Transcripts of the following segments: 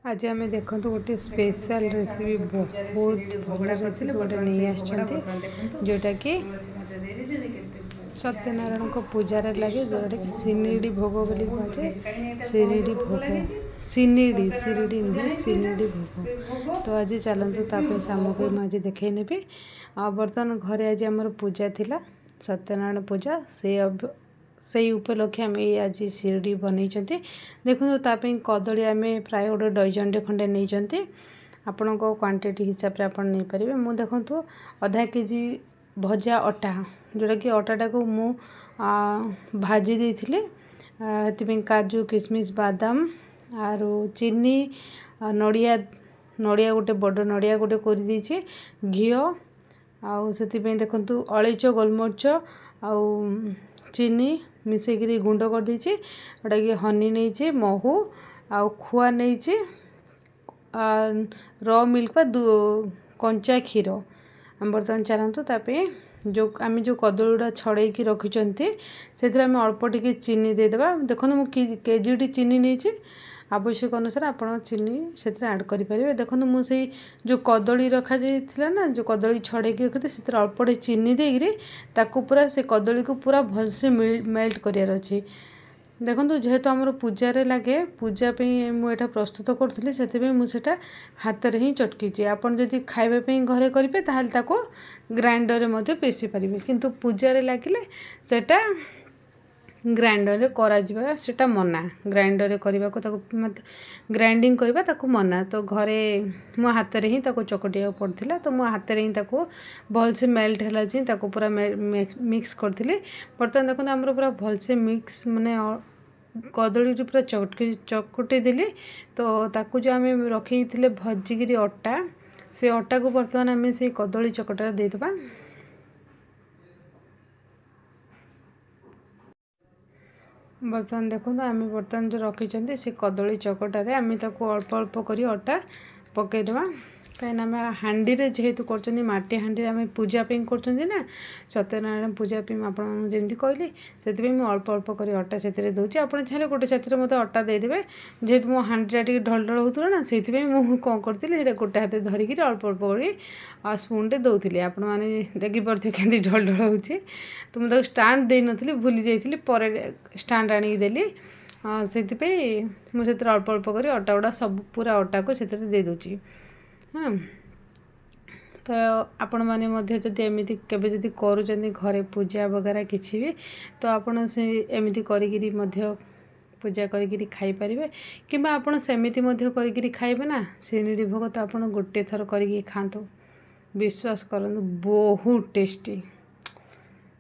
आज आम देखो गोटे स्पेशल रेसिपी बहुत भल रेसिपी गोटे नहीं आसछंती जोटा कि सत्यनारायण को पूजार लगे जोटा कि सिनिडी भोग बोली कहुचे सिरिडी भोग सिरिडी नुहे सिनिडी भोग। तो आज चलतु ताप सामग्री मुझे देखई नेबी। बर्तमान घरे आज आमर पूजा थिला सत्यनारायण पूजा से उपलक्षे आम आज सिरडी बनई देखो ताप कदली आम प्राय गोटे डजन खंडे नहीं आपण क्वांटिटी हिसाब से आपड़ नहीं पारे। मु देखु आधा केजी भजा अटा जोटा कि अटाटा को मु भाजी देती काजू किशमिश बादाम आरो चीनी नड़िया नड़िया गोटे बड़ नड़िया गोटे कर घी आउ से देखु अलैच गोलमरीच आउ चीनी मिसेकरी गुंड कर देछि जोटा कि हनी नहीं महू आउ खुआ नहीं र मिल्क कंचा क्षीर आम बर्तमान चलतु तापे जो आम जो कदलीटा छड़े रखिंट से अल्प टिके चीनी देदेबा। देखो मुझे केजी चीनी नहीं आवश्यक अनुसार आप चीनी से ऐड करेंगे। देखो मुझे जो कदली रखा जाइथिला ना जो कदली छड़े रखी से अल्प चीनी देकरी ताकू पूरा से कदली को पूरा भलसे मेल्ट करार अच्छी। देखो जेहेतु आमर पूजार लगे पूजापी मुझे प्रस्तुत करी से मुझे हाथ में ही चटकी आपन जदि खाइबापी घरे करेंगे ताहले ग्राइंडर में पेसी पारे किंतु पूजार लगे सेटा ग्राइंडर रे करा सेटा मना ग्राइंडर रे करने को ग्राइंडिंग करवा ताकू मना। तो घरे मो हाथ में ही चकटिया पड़ता तो मो हाथ में ही भलसे मेल्ट है ताकू पूरा मिक्स करी। बर्तमान देखो आमर पूरा भलसे मिक्स माने कदली पूरा चकटी देली तो ताकू जो आम रखी भजिकी अटा से अटा को बर्तमान आम से कदली चकटा देदेबा। बर्तमान देखो आम बर्तमान जो रखी से कदली चकटार आम अल्प अल्प कर अटा पकईदेवा कहीं आम हांडी रे जेहेतु कर माटी हांडी आम पूजापी कर सत्यनारायण पूजापी आपड़ी कहली से अल्प अल्प कर अटा से दूसरी आप चाहिए गोटे छाती मत अटा देदेवे जेहेतु मो हांडीटा टी ढल ढल होता ना से मुझे कौन करी गोटे हाथ धरिकी अल्प अल्प कर स्पून टे दौली आपण मैंने देखिपे कि ढल ढल हो तो मुझे स्टाण्ड दे नी भूली जाइली पर स्टाण्ड आनिक देली से मुझे अल्प अल्प कर अटा गुड़ा सब पूरा अटा को से दे दूची। हाँ तो आपण मैंने एमती केबे जदि करूँ घरे पूजा वगैरह किसी भी तो आपण से एमती करी पूजा करी खाई पारे कि आपड़ सेमती करी खाइबे ना सिनिडी भोग तो आप गोटे थर करी खातु विश्वास करूँ बहुत टेस्टी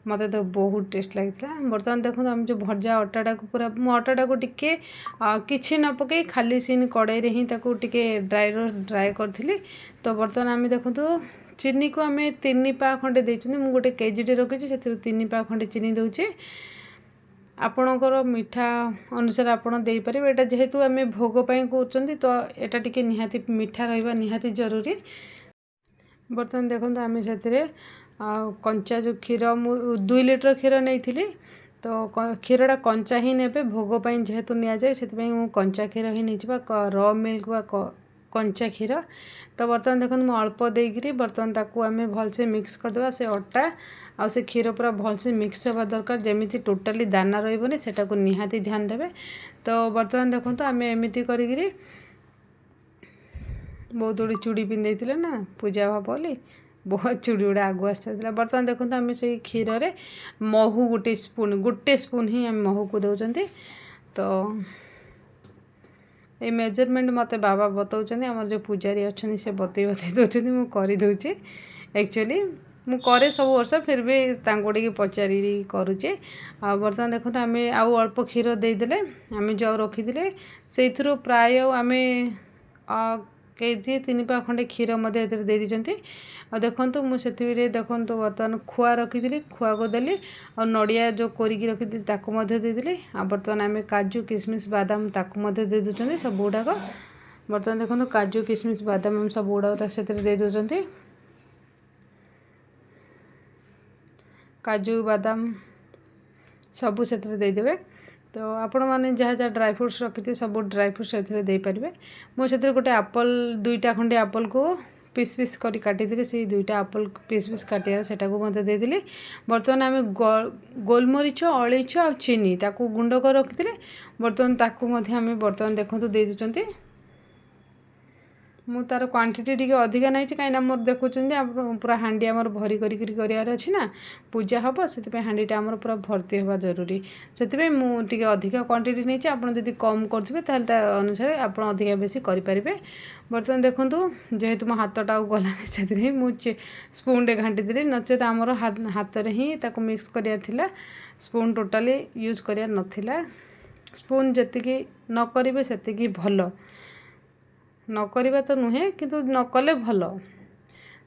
मत तो बहुत टेस्ट लगी। बर्तमान देखो आम जो भजा अटाटा को पूरा मु अटाटा को टिके किसी न पकई खाली सीन कड़ाई रे ही टिके ड्राए करी। तो बर्तमान आम देखो चीनी को आम 3 पा खंडे देचुनी मु गोटे केजी रखी से 3 पा खंडे चीनी दूचे आपणकर मीठा अनुसार आपड़ दे पारे। एटा जेहेतु आम भोग कर तो एटा टिके निहाती मीठा रहिबा निहाती जरूरी। बर्तमान देखो आम से कंचा जो क्षीर मु 2 लीटर क्षीर नहीं तो क्षीरटा कंचा ही ने भोग जेहेतु नि जाए से कंचा क्षीर ही नहीं र मिल्क बा कंचा क्षीर। तो बर्तमान देखो मुझे अल्प देकरी बर्तमान ताकू आम भलसे मिक्स करदे से अटा आ से क्षीर पूरा भलसे मिक्स होगा दरकार जमी टोटाली दाना रही सेटा को निहाती ध्यान देवे। तो बर्तमान देखो आम एमती करी बहुत गुड़ी चूड़ी पिंधे ना पूजा भाव बोली बहुत चूड़ी गुड़ा आगु आसता। बर्तमान देखो आम से क्षीर रे महू गोटे स्पून ही आम महू को दौरान तो ये मेजरमेंट मत बाबा बताऊँ आम जो पुजारी अच्छा से बतई दौरान मुझे एक्चुअली मु करे सब वर्ष फिर भी टे पचारि करुचे। बर्तमान देखो आम आउ अल्प क्षीर देदेले आम जो रखी से प्राय आम केजी 3 पा खंडे क्षीर दे दीजिए। और देखो मुझे देखो बर्तमान खुआ रखी खुआ को देली और नड़िया जो कोरिकी रखी देदेली। बर्तमान आम काजू किशमिश बादाम ताकू दे दूसरी सब गुड़ाक। बर्तमान देखो काजू किशमिश बादाम हम सब गुड़ाक से दे दूसरी काजू बादाम सबू से देदेवे। तो आपण मैंने जहाँ जहाँ ड्राई फ्रुट्स रखी सब ड्राई फ्रुट्स से पारे मुझे गोटे आप्पल 2टा खंडे आप्पल को पीस पीस कर काटी से 2टा आप्पल पीस पीस काटिया सेटा को मत देदेली। बर्तमान आम गोलमरीच अलैच आ चीनी ताकू गुंड कर रखी बर्तमान ताकू आम बर्तमान देखो दे दूँ मु तार क्वांटिटी टी अधिका नहीं कहीं मोर देखुं पूरा हांडी आमर भरी कर अच्छी ना पूजा हम से हांडीटा आमर पूरा भर्ती हवा जरूरी से मुझे अधिका क्वांटिटी नहीं आपड़ी कम करेंगे ताल अनुसार आप अधिका बेसी करेंगे। बर्तमान देखूँ जेहेतु मो हाथटा गलानी से मुझे स्पून टे घाटी देली नचेत आमर हाथ में ही मिक्स करार स्पून टोटाली यूज करार नाला स्पून जी न करेंगे से भल न करवा तो नुहे किंतु न कले भल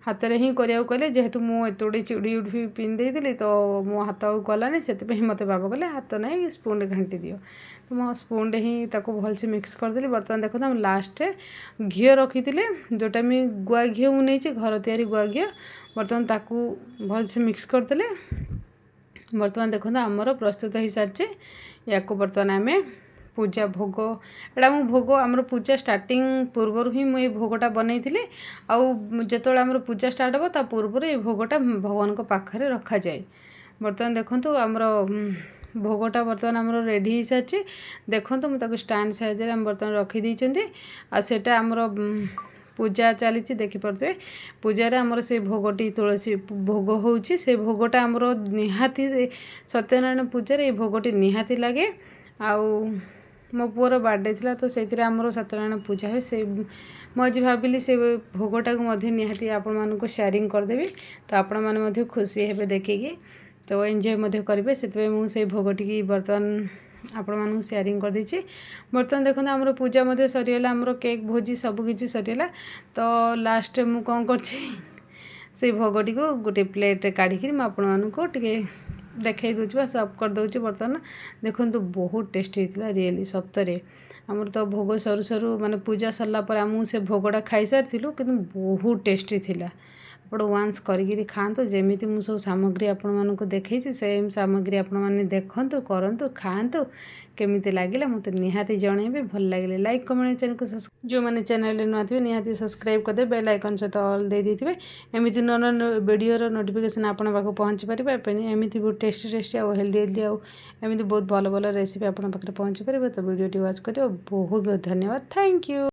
हाथ में ही करिया कहले जेहेतु मुझे चूड़ी उड़ी पिंधे तो मो हाथ गलानी से मत बाबा कहले हाथ नहीं स्पून घाटी दियो तो मो स्पून ही भलसे मिक्स करदेली। बर्तमान देखो हम लास्ट घी रखी जोटा मुझे गुआ घी मुझे घर तैयारी गुआ घी बर्तमान ताकू भलसे मिक्स करदेले। बर्तमान देखो आमर प्रस्तुत हो सारी या बर्तमान आम पूजा भोग एटा मु भोग आमर पूजा स्टार्टिंग पूर्वर ही मुझे भोगटा बनई जो आमर पूजा स्टार्ट हो ता पूर्व ये भोगटा भगवान को पाखरे रखा जाए। बर्तमान देखो आमर भोगटा बर्तमान आमर रेडी हो सारी देखो मुझे स्टैंड साइज रे बर्तमान रखी आटा आमर पूजा चली देखिपे पूजार आमर से भोगटी तुलसी भोग होची से भोगटा आमर निहाती सत्यनारायण पूजार ये भोगटी निहाती लगे आउ मो पुअर बर्थडे थिला तो से आमर सत्यनारायण पूजा हुए से मुझे भाविली से भोगटा को निहाती आपण मानक शेयरिंग करदेवी तो आपण मैंने खुशी हे देखिकी तो एंजॉय करेंगे से मुझे भोगटी बर्तमान आपण मानक शेयरिंग कर देछि। बर्तमान देखो आमर पूजा सरीगला आमर केक भोजी सबकि सरीगला तो लास्ट मु कौन कर भोगटी को गोटे प्लेट काढ़ी आपण मानक टे देखई दूँ सर्व कर दूँ। बर्तमान देखो बहुत टेस्टी होता रियली सतरे आमर तो भोग सरू सरू माने पूजा सरला पर आमु से भोगटा खाई सारी कि बहुत टेस्टी थिला। आप वान्स करी खातु जमी मुझे सब सामग्री आपण मानक देखी सेम सामग्री आपण मैंने देखु करूँ खातु केमी लगे मत निहाती जनइबे भल लगे लाइक कमेंट चैनल को जो मैंने चैनल नुआ थे निहाती सब्सक्राइब करदे बेल आइकन सहित ऑल दे देते एमती न वीडियो नोटिफिकेशन आपण पाक पहुँची पारे एमती बहुत टेस्टी टेस्टी आ हेल्दी हेल्दी आमती बहुत भल भल रेसिपी आपण पाखे पहुँची पारे तो वीडियो टी वाच कर बहुत बहुत धन्यवाद थैंक यू।